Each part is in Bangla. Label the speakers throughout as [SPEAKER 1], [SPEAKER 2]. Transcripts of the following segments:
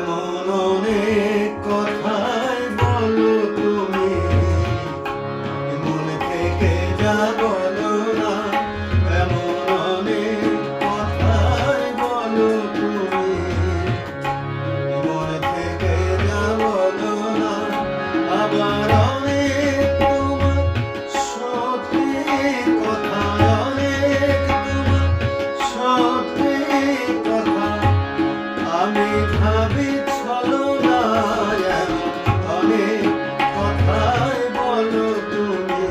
[SPEAKER 1] এমন অনেক কথাই বলো তুমি, মন থেকে যা বলো না। এমন অনেক কথাই বলো তুমি, মন থেকে যা বলো না। আবার অনেক তোমার সত্যি কথা, অনেক তোমার সত্যি কথা আমি ভাবি ছলনায়। অনেক কথাই বলো তুমি,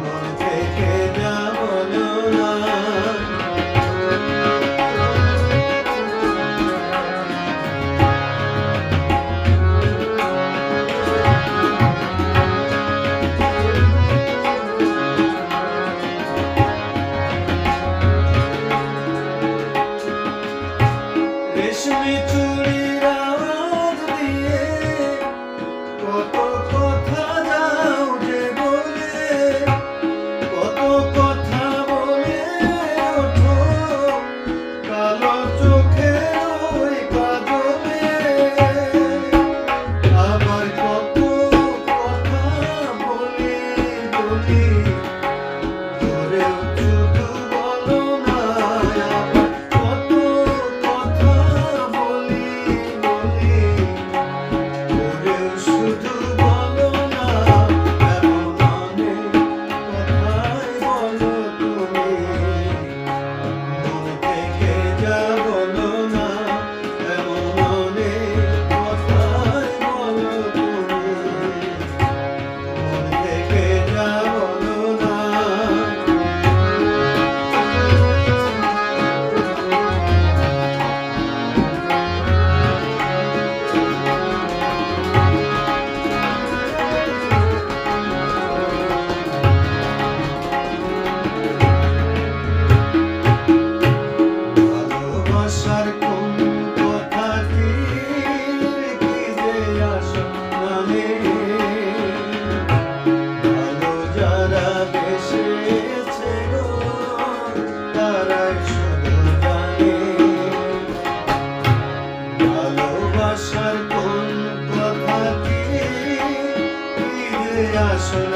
[SPEAKER 1] মন থেকে যা বলো না। রেশমি চুড়ির আওয়াজ দিয়ে কত কথা যাও যে বলে, কত কথা বলে ওঠো কালো চোখের ওই কাজলে। আবার কত কথা বলি বলি ধরেও শুধু বলো না। আবার কত কথা বলি বলি ধরেও শুধু বলো না। এমন অনেক কথাই বলো তুমি, মন থেকে যা বলো না। এমন অনেক কথাই বলো তুমি, মন থেকে যা বলো না। ভালোবাসার কোন কথাটি কি যে আসলে, ভালো যারা বেসেছে গো তারাই শুধু জানে। ভালোবাসার কোন কথাটি কি যে আসলে